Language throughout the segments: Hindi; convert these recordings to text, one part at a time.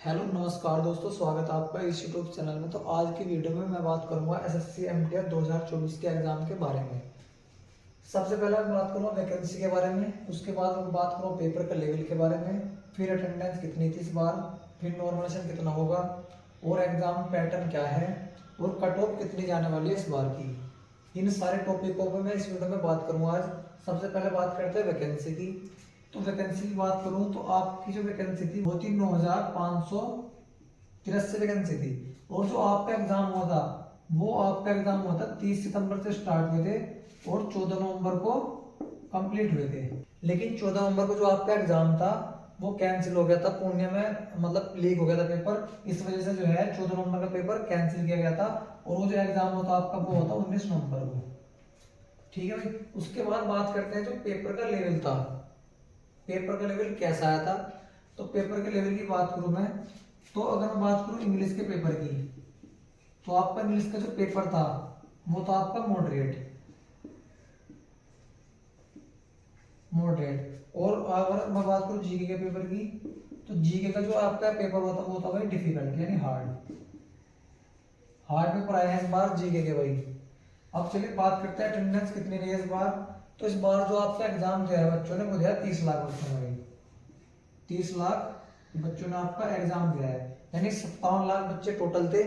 हेलो नमस्कार दोस्तों, स्वागत है आपका इस यूट्यूब चैनल में। तो आज की वीडियो में मैं बात करूंगा एसएससी एमटीआर 2024 के एग्जाम के बारे में। सबसे पहले मैं बात करूंगा वैकेंसी के बारे में, उसके बाद मैं बात करूंगा पेपर का लेवल के बारे में, फिर अटेंडेंस कितनी थी इस बार, फिर नॉर्मलाइजेशन कितना होगा और एग्जाम पैटर्न क्या है और कट ऑफ कितनी जाने वाली है इस बार की। इन सारे टॉपिकों पर मैं इस वीडियो में बात करूंगा आज। सबसे पहले बात करते हैं वैकेंसी की। तो वैकेंसी की बात करूं तो आपकी जो वैकेंसी थी वो थी 9,583 वैकेंसी थी। और जो आपका एग्जाम हुआ था वो आपका एग्जाम हुआ था 30 सितंबर से स्टार्ट हुए थे और 14 नवंबर को कंप्लीट हुए थे। लेकिन 14 नवंबर को जो आपका एग्जाम था वो कैंसिल हो गया था पुणे में, मतलब लीक हो गया था पेपर। इस वजह से जो है 14 नवंबर का पेपर कैंसिल किया गया था और वो जो एग्जाम होता आपका वो होता 19 नवंबर को। ठीक है भाई। उसके बाद बात करते हैं जो पेपर का लेवल था, पेपर का लेवल कैसा आया था। तो पेपर के लेवल की बात करूं मैं, तो अगर मैं बात करूं इंग्लिश के पेपर की, तो आपका इंग्लिश का जो पेपर था वो था आपका मॉडरेट। और अगर मैं बात करूं जीके के पेपर की, तो जीके का जो आपका पेपर होता वो था भाई डिफिकल्ट यानी हार्ड। हार्ड पेपर आए हैं इस बार जीके के भाई। अब चलिए बात करते हैं अटेंडेंस कितनी रही है इस बार। तो इस बार जो आपका एग्जाम दिया है बच्चों ने वो दिया 30 लाख बच्चों ने भाई। 30 लाख बच्चों ने आपका एग्जाम दिया है, यानी 57 लाख बच्चे टोटल थे,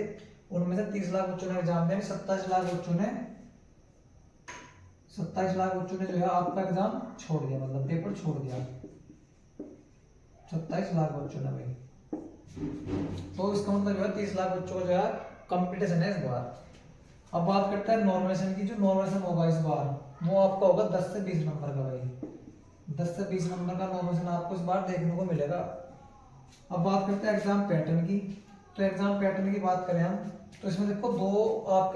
उनमें से 30 लाख बच्चों ने एग्जाम दिया। 27 लाख बच्चों ने 27 लाख बच्चों ने जो है आपका एग्जाम छोड़ दिया, मतलब पेपर छोड़ दिया 27 लाख बच्चों ने भाई। तो इसका मतलब जो है 30 लाख बच्चों का जो है कंपटीशन है इस बार। अब बात करते हैं नॉर्मलाइजेशन की। जो नॉर्मलाइजेशन होगा इस बार वो आपका होगा 10 से 20 नंबर का भाई। 10 से 20 नंबर का नॉर्मलाइजेशन आपको इस बार देखने को मिलेगा। अब बात करते हैं एग्जाम पैटर्न की। तो एग्जाम पैटर्न की बात करें हम, तो इसमें देखो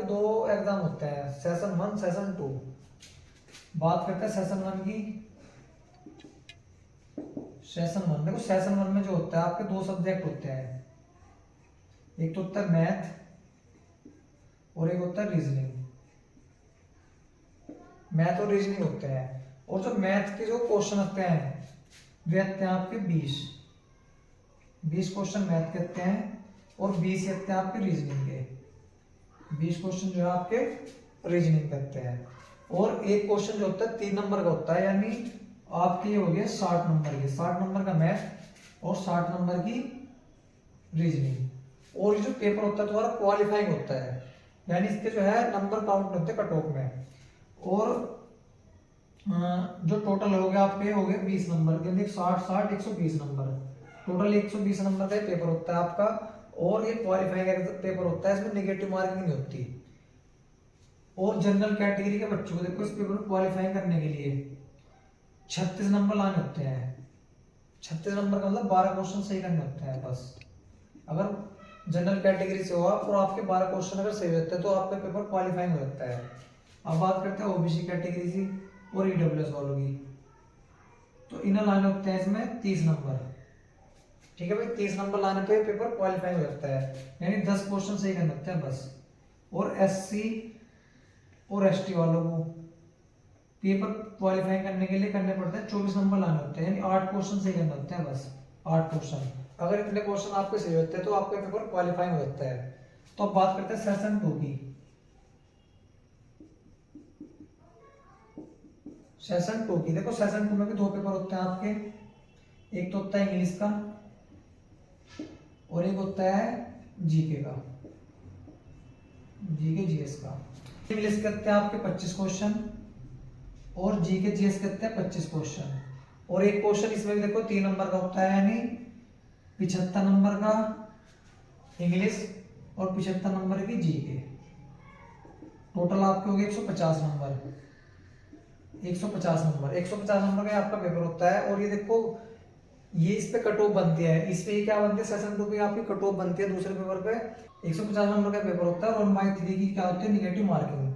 दो एग्जाम होते हैं, सेशन 1 सेशन 2। बात करते हैं सेशन 1 की। सेशन 1 देखो, सेशन 1 में जो होता है आपके दो सब्जेक्ट होते हैं, एक तो होता है मैथ और एक होता है रीजनिंग। मैथ और रीजनिंग होते हैं, और जो मैथ के जो क्वेश्चन होते हैं वे आते हैं आपके 20 क्वेश्चन मैथ के आते हैं और 20 आते हैं आपके रीजनिंग के। 20 क्वेश्चन जो है आपके रीजनिंग के आते हैं, और एक क्वेश्चन जो होता है 3 नंबर का होता है, यानी आपके ये हो गया 60 नंबर के, 60 नंबर का मैथ और 60 नंबर की रीजनिंग। और ये जो पेपर होता है तुम्हारा क्वालिफाइंग होता है, यानी इसके जो है नंबर काउंट होते हैं कट ऑफ में। और जो टोटल हो गया आपके हो गए 20 नंबर के, 60 120 नंबर, टोटल 120 नंबर का पेपर होता है आपका। और ये क्वालिफाइंग पेपर होता है, इसमें नेगेटिव मार्किंग नहीं होती। और जनरल कैटेगरी के बच्चों को देखो इस पेपर में क्वालिफाइंग करने के लिए 36 नंबर लाने होते हैं। 36 नंबर का मतलब 12 क्वेश्चन सही करने होते हैं बस। अगर जनरल कैटेगरी से हो आप और आपके 12 क्वेश्चन अगर सही होते हैं तो आपका पेपर क्वालिफाइंग हो जाता है। अब बात करते हैं ओबीसी कैटेगरी की और ईडब्ल्यूएस वालों की। तो इन्हें लाने होते हैं इसमें 30 नंबर। ठीक है भाई, 30 नंबर लाने पे पेपर क्वालिफाई हो जाता है, यानी 10 क्वेश्चन सही करने होते हैं बस। और एससी और एसटी वालों को पेपर क्वालिफाई करने के लिए करने पड़ते हैं 24 नंबर लाने होते हैं, यानी 8 क्वेश्चन सही करने होते हैं बस। 8 क्वेश्चन, अगर इतने क्वेश्चन आपके सही होते हैं तो आपका पेपर क्वालिफाई हो जाता है। तो अब बात करते हैं सेशन 2 की। सेशन 2 की देखो, सेशन 2 में भी 2 पेपर होते हैं आपके, एक तो होता है इंग्लिश का और एक होता है जीके का, जीके जीएस का। इंग्लिश करते हैं आपके 25 क्वेश्चन और जीके जीएस करते हैं 25 क्वेश्चन। और एक क्वेश्चन इसमें भी देखो 3 नंबर का होता है, यानी 75 नंबर का इंग्लिश और 75 नंबर की जीके। टोटल आपके हो गए 150 नंबर। 150 नंबर, 150 नंबर का आपका पेपर होता है। और ये देखो ये इस पे कट ऑफ बनती है, इस पे ये क्या बनती है, सेशन 2 पे आपकी कट ऑफ बनती है दूसरे पेपर पे। 150 नंबर का पेपर होता है और 1/3 की क्या होती है, नेगेटिव मार्किंग।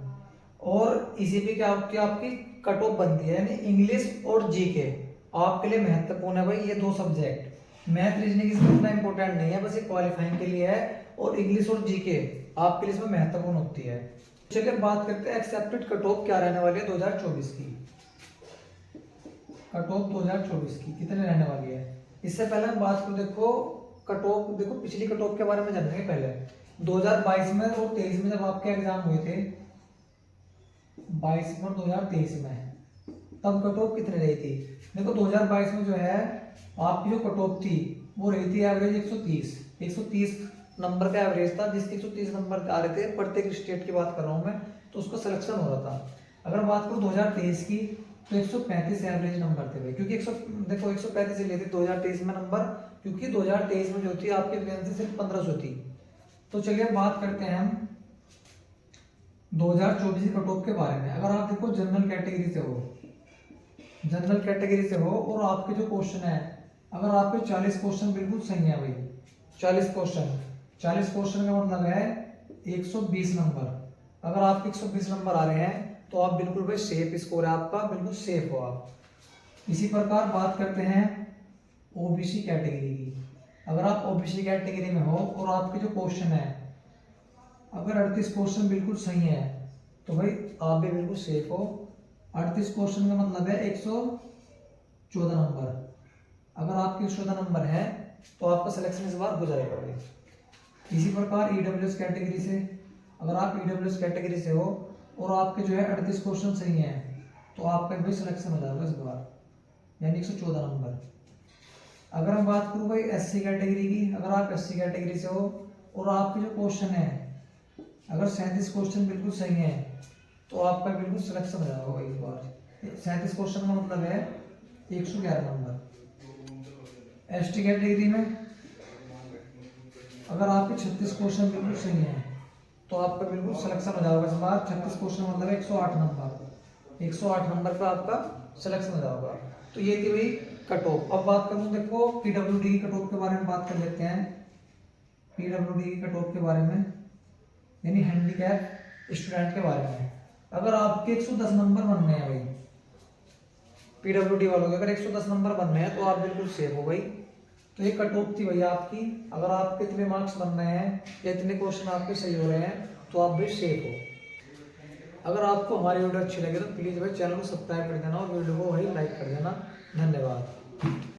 और इसी पे क्या होती है आपकी कट ऑफ बनती है, यानी इंग्लिश और जीके आपके लिए महत्वपूर्ण है भाई। ये दो सब्जेक्ट मैथ रीजनिंग इसमें इतना इंपॉर्टेंट नहीं है, बस ये क्वालिफाइंग के लिए है। और इंग्लिश और जीके आपके लिए इसमें महत्वपूर्ण होती है। चलिए बात करते हैं एक्सेप्टेड कट ऑफ क्या रहने वाली है 2024 की। कट ऑफ 2024 की कितने रहने वाली है, इससे पहले हम बात करें देखो कट ऑफ देखो, पिछली कट ऑफ के बारे में जानेंगे पहले। 2022 में और 23 में जब आपके एग्जाम हुए थे, 22 में और 2023 में, तब कट ऑफ कितनी रही थी? देखो 2022 में जो है आपकी जो कट ऑफ थी वो रही थी एवरेज 130 नंबर का एवरेज था, जिसके 130 नंबर आ रहे थे। प्रत्येक स्टेट की बात कर रहा हूँ मैं, तो उसका सिलेक्शन हो रहा था। अगर बात करूँ 2023 की, तो 135 एवरेज नंबर थे भाई, क्योंकि 135 लिए थे 2023 में नंबर, क्योंकि 2023 में जो थी आपकी वैकेंसी सिर्फ 1500 थी। तो चलिए बात करते हैं हम 2024 की कट ऑफ के बारे में। अगर आप देखो जनरल कैटेगरी से हो और आपके जो क्वेश्चन है, अगर आपके 40 क्वेश्चन बिल्कुल सही है भाई, 40 क्वेश्चन का मतलब है 120 नंबर। अगर आपके 120 नंबर आ रहे हैं तो आप बिल्कुल भाई सेफ स्कोर है आपका, बिल्कुल सेफ हो आप। इसी प्रकार बात करते हैं ओबीसी कैटेगरी की। अगर आप ओबीसी कैटेगरी में हो और आपके जो क्वेश्चन है, अगर 38 क्वेश्चन बिल्कुल सही है तो भाई आप भी बिल्कुल सेफ हो। 38 क्वेश्चन का मतलब है 114 नंबर। अगर आपके 114 नंबर है तो आपका सिलेक्शन इस बार हो जाएगा भाई। इसी प्रकार ईडब्ल्यूएस कैटेगरी से, अगर आप ईडब्ल्यूएस कैटेगरी से हो और आपके जो है 38 क्वेश्चन सही हैं तो आपका भी सिलेक्शन हो जाएगा इस बार, यानी 114 नंबर। अगर हम बात करूँ भाई एससी कैटेगरी की, अगर आप एससी कैटेगरी से हो और आपके जो क्वेश्चन है, अगर 37 क्वेश्चन बिल्कुल सही है तो आपका बिल्कुल सिलेक्शन हो जाएगा भाई इस बार। 37 क्वेश्चन का मतलब है 111 नंबर। एसटी कैटेगरी में अगर आपके 36 क्वेश्चन बिल्कुल सही है तो आपका बिल्कुल सिलेक्शन हो जाएगा इस बार। 36 क्वेश्चन मतलब 108 नंबर, 108 नंबर पर आपका सिलेक्शन हो जाएगा। तो ये थी भाई कट ऑफ। अब बात करूँ देखो पीडब्ल्यूडी की कट ऑफ के बारे में बात कर लेते हैं। पीडब्ल्यूडी की कट ऑफ के बारे में, यानी हैंडीकैप स्टूडेंट के बारे में। अगर आपके 110 नंबर बनने हैं भाई, पीडब्ल्यूडी वालों के अगर 110 नंबर बनने हैं तो आप बिल्कुल सेफ हो भाई। तो ये कट ऑफ थी भाई आपकी। अगर आपके इतने मार्क्स बन रहे हैं या इतने क्वेश्चन आपके सही हो रहे हैं तो आप भी सेफ हो। अगर आपको हमारी वीडियो अच्छी लगे तो प्लीज़ भाई चैनल को सब्सक्राइब कर देना और वीडियो को भाई लाइक कर देना। धन्यवाद।